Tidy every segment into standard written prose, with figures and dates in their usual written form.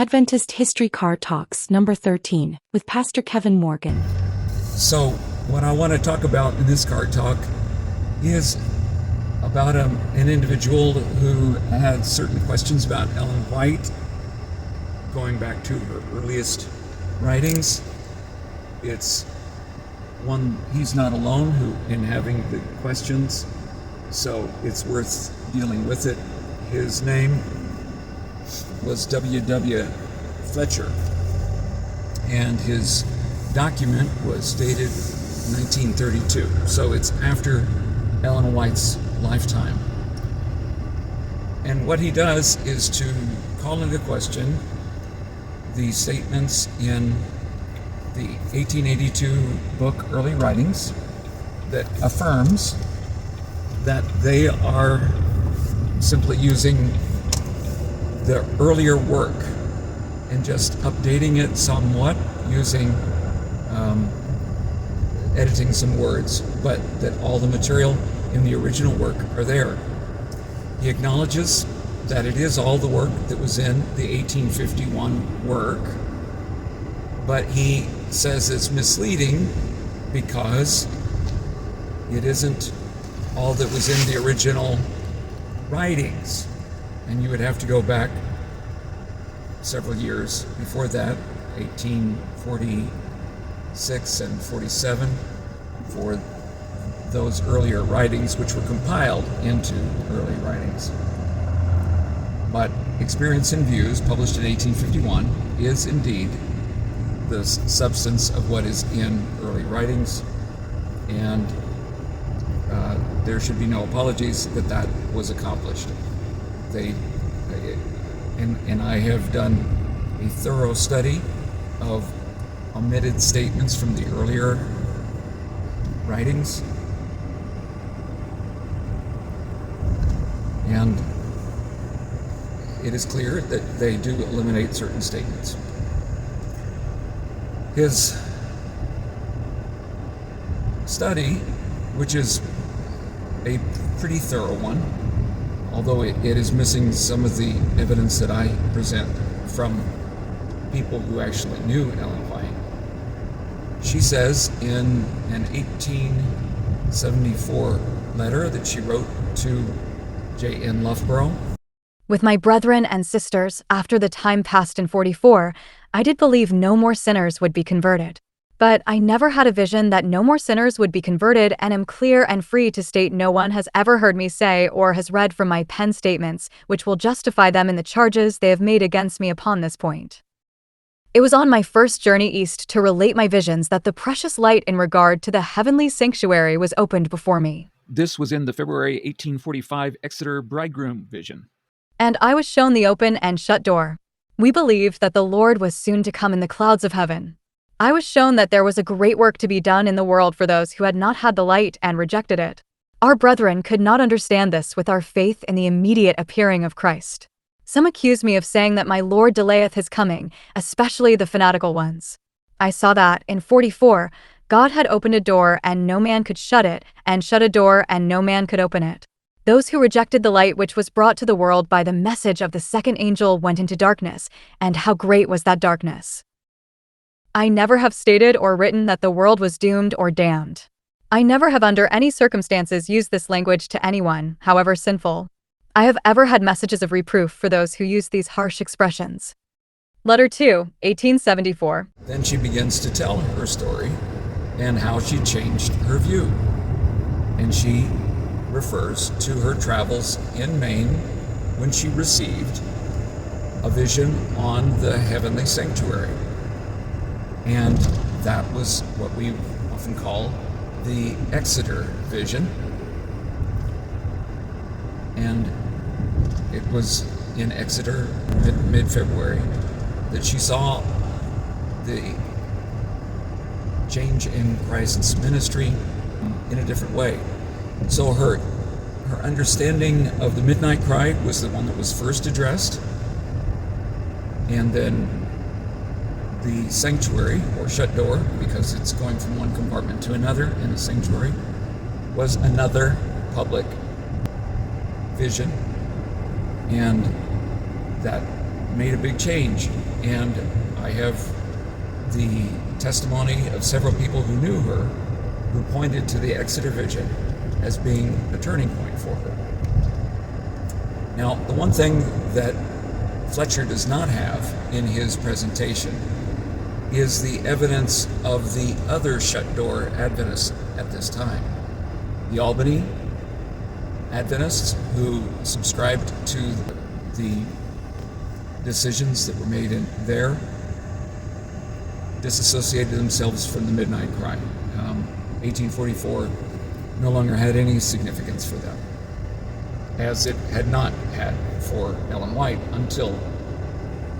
Adventist History CarTalks number 13 with Pastor Kevin Morgan. So what I want to talk about in this card talk is about an individual who had certain questions about Ellen White, going back to her earliest writings. It's one, he's not alone in having the questions, so it's worth dealing with it. His name was W.W. Fletcher, and his document was dated 1932, so it's after Ellen White's lifetime. And what he does is to call into question the statements in the 1882 book Early Writings that affirms that they are simply using the earlier work and just updating it somewhat using editing some words, but that all the material in the original work are there. He acknowledges that it is all the work that was in the 1851 work, but he says it's misleading because it isn't all that was in the original writings. And you would have to go back several years before that, 1846 and 47, for those earlier writings which were compiled into early writings. But Experience and Views, published in 1851, is indeed the substance of what is in early writings, and there should be no apologies that was accomplished. And I have done a thorough study of omitted statements from the earlier writings, and it is clear that they do eliminate certain statements. His study, which is a pretty thorough one, although it is missing some of the evidence that I present from people who actually knew Ellen White. She says in an 1874 letter that she wrote to J.N. Loughborough, "With my brethren and sisters, after the time passed in 44, I did believe no more sinners would be converted. But I never had a vision that no more sinners would be converted, and am clear and free to state no one has ever heard me say or has read from my pen statements which will justify them in the charges they have made against me upon this point. It was on my first journey east to relate my visions that the precious light in regard to the heavenly sanctuary was opened before me." This was in the February 1845 Exeter bridegroom vision. "And I was shown the open and shut door. We believed that the Lord was soon to come in the clouds of heaven. I was shown that there was a great work to be done in the world for those who had not had the light and rejected it. Our brethren could not understand this with our faith in the immediate appearing of Christ. Some accuse me of saying that my Lord delayeth his coming, especially the fanatical ones. I saw that, in 44, God had opened a door and no man could shut it, and shut a door and no man could open it. Those who rejected the light which was brought to the world by the message of the second angel went into darkness, and how great was that darkness! I never have stated or written that the world was doomed or damned. I never have under any circumstances used this language to anyone, however sinful. I have ever had messages of reproof for those who use these harsh expressions." Letter 2, 1874. Then she begins to tell her story and how she changed her view. And she refers to her travels in Maine when she received a vision on the heavenly sanctuary. And that was what we often call the Exeter vision. And it was in Exeter mid-February that she saw the change in Christ's ministry in a different way. So her understanding of the midnight cry was the one that was first addressed, and then the sanctuary, or shut door, because it's going from one compartment to another in a sanctuary, was another public vision, and that made a big change. And I have the testimony of several people who knew her, who pointed to the Exeter vision as being a turning point for her. Now, the one thing that Fletcher does not have in his presentation is the evidence of the other shut-door Adventists at this time. The Albany Adventists, who subscribed to the decisions that were made in there, disassociated themselves from the midnight cry. 1844 no longer had any significance for them, as it had not had for Ellen White until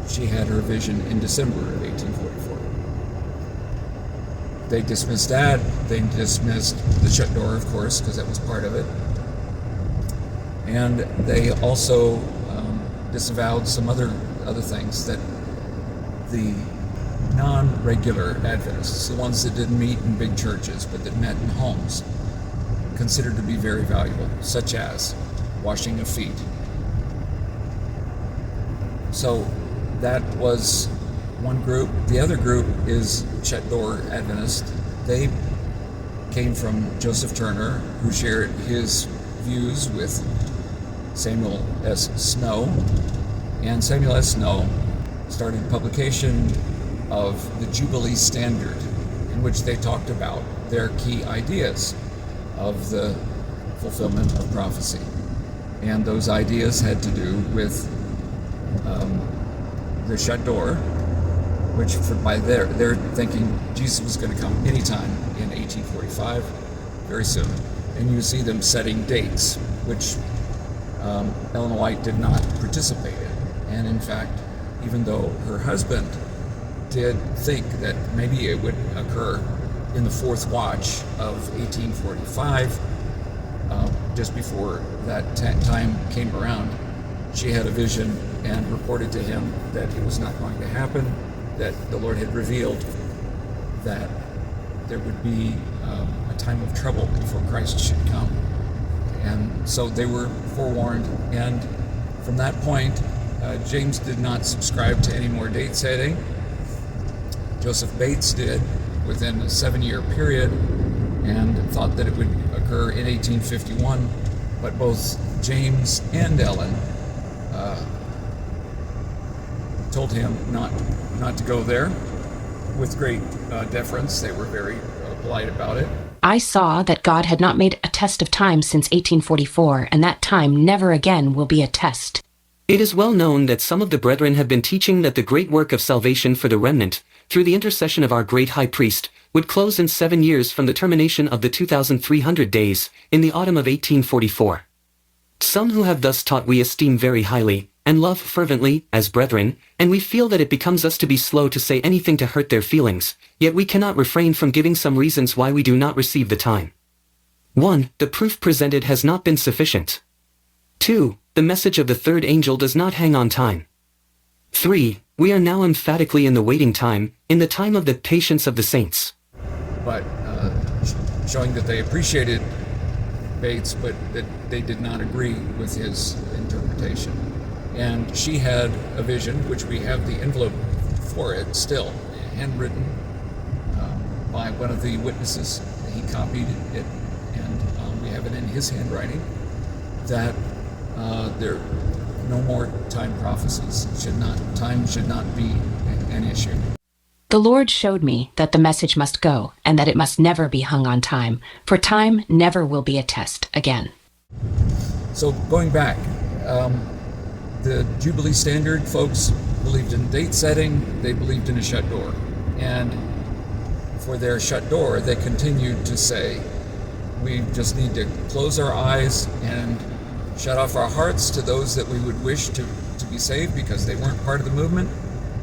she had her vision in December of 1844. They dismissed that. They dismissed the shut door, of course, because that was part of it. And they also disavowed some other things that the non-regular Adventists, the ones that didn't meet in big churches but that met in homes, considered to be very valuable, such as washing of feet. So that was one group. The other group is shut-door Adventist. They came from Joseph Turner, who shared his views with Samuel S. Snow. And Samuel S. Snow started publication of the Jubilee Standard, in which they talked about their key ideas of the fulfillment of prophecy. And those ideas had to do with the shut door, which by their thinking, Jesus was going to come anytime in 1845, very soon. And you see them setting dates, which Ellen White did not participate in. And in fact, even though her husband did think that maybe it would occur in the fourth watch of 1845, just before that time came around, she had a vision and reported to him that it was not going to happen, that the Lord had revealed that there would be a time of trouble before Christ should come. And so they were forewarned, and from that point, James did not subscribe to any more date setting. Joseph Bates did within a 7-year period and thought that it would occur in 1851, but both James and Ellen told him not to go there. With great deference, they were very polite about it. I saw that God had not made a test of time since 1844, and that time never again will be a test. It is well known that some of the brethren have been teaching that the great work of salvation for the remnant, through the intercession of our great high priest, would close in 7 years from the termination of the 2,300 days, in the autumn of 1844. Some who have thus taught we esteem very highly, and love fervently, as brethren, and we feel that it becomes us to be slow to say anything to hurt their feelings, yet we cannot refrain from giving some reasons why we do not receive the time. 1. The proof presented has not been sufficient. 2. The message of the third angel does not hang on time. 3. We are now emphatically in the waiting time, in the time of the patience of the saints. But showing that they appreciated Bates, but that they did not agree with his interpretation. And she had a vision, which we have the envelope for it still, handwritten by one of the witnesses. He copied it, and we have it in his handwriting, that there no more time prophecies. Time should not be an issue. The Lord showed me that the message must go, and that it must never be hung on time, for time never will be a test again. So going back, the Jubilee Standard folks believed in date setting, they believed in a shut door. And for their shut door, they continued to say, we just need to close our eyes and shut off our hearts to those that we would wish to be saved, because they weren't part of the movement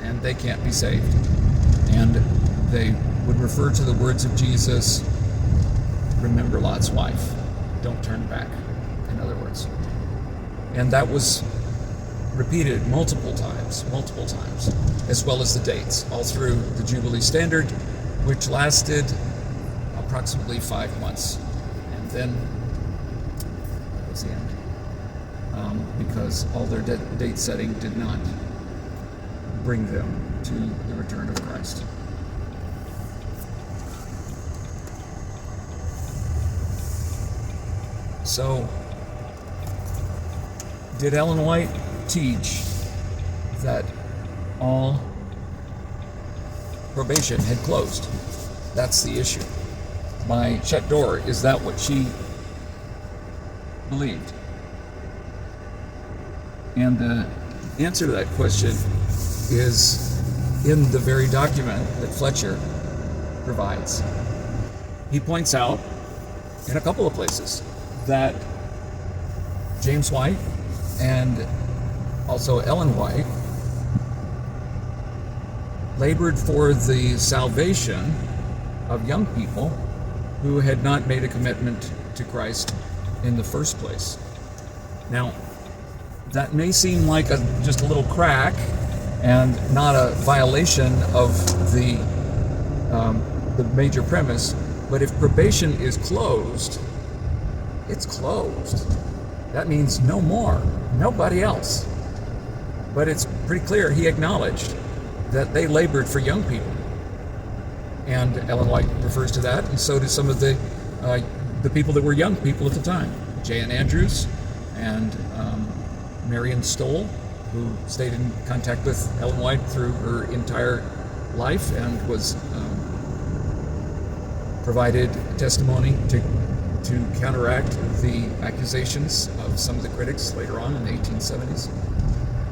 and they can't be saved. And they would refer to the words of Jesus, remember Lot's wife, don't turn back, in other words. And that was repeated multiple times, as well as the dates, all through the Jubilee Standard, which lasted approximately 5 months. And then that was the end. Because all their date setting did not bring them to the return of Christ. So, did Ellen White teach that all probation had closed? That's the issue. By shut door, is that what she believed? And the answer to that question is in the very document that Fletcher provides. He points out in a couple of places that James White and also Ellen White labored for the salvation of young people who had not made a commitment to Christ in the first place. Now, that may seem like just a little crack and not a violation of the major premise, but if probation is closed, it's closed. That means no more, nobody else. But it's pretty clear he acknowledged that they labored for young people. And Ellen White refers to that, and so do some of the people that were young people at the time. Jan Andrews and Marion Stoll, who stayed in contact with Ellen White through her entire life and was provided testimony to counteract the accusations of some of the critics later on in the 1870s.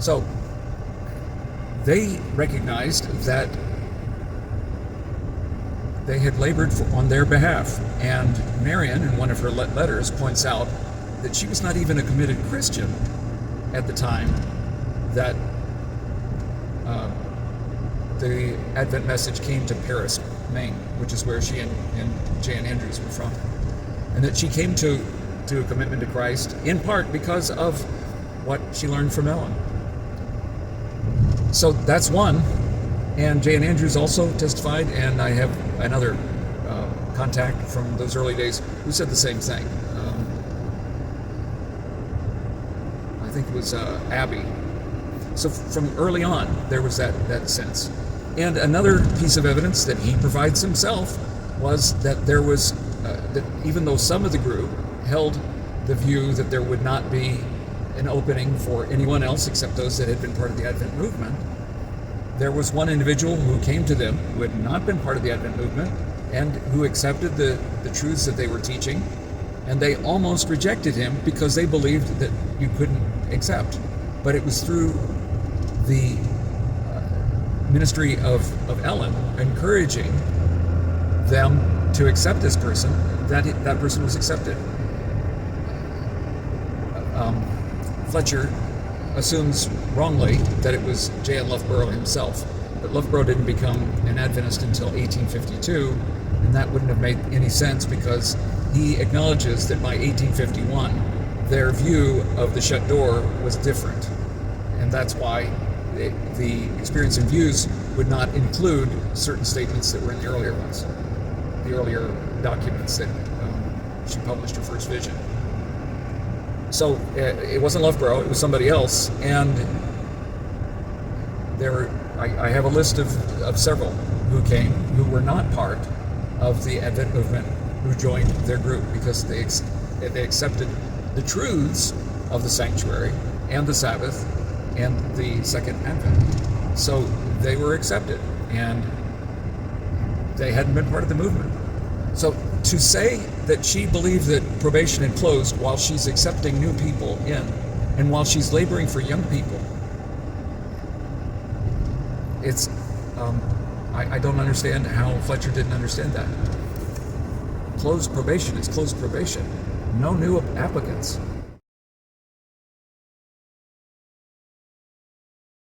So they recognized that they had labored on their behalf. And Marion, in one of her letters, points out that she was not even a committed Christian at the time that the Advent message came to Paris, Maine, which is where she and Jan Andrews were from. And that she came to a commitment to Christ in part because of what she learned from Ellen. So that's one. And Jan Andrews also testified, and I have another contact from those early days who said the same thing. I think it was Abby. So from early on, there was that sense. And another piece of evidence that he provides himself was that there was, that even though some of the group held the view that there would not be an opening for anyone else except those that had been part of the Advent movement, there was one individual who came to them who had not been part of the Advent movement and who accepted the truths that they were teaching, and they almost rejected him because they believed that you couldn't accept. But it was through the ministry of Ellen encouraging them to accept this person that person was accepted. Fletcher assumes wrongly that it was J.N. Loughborough himself, but Loughborough didn't become an Adventist until 1852, and that wouldn't have made any sense because he acknowledges that by 1851 their view of the shut door was different, and that's why the experience and views would not include certain statements that were in the earlier ones, the earlier documents that she published her first vision. So it wasn't Loughborough, it was somebody else, and I have a list of several who came who were not part of the Advent movement who joined their group because they accepted the truths of the sanctuary and the Sabbath and the second Advent. So they were accepted, and they hadn't been part of the movement. So to say that she believed that probation had closed while she's accepting new people in, and while she's laboring for young people, it's, I don't understand how Fletcher didn't understand that. Closed probation is closed probation. No new applicants.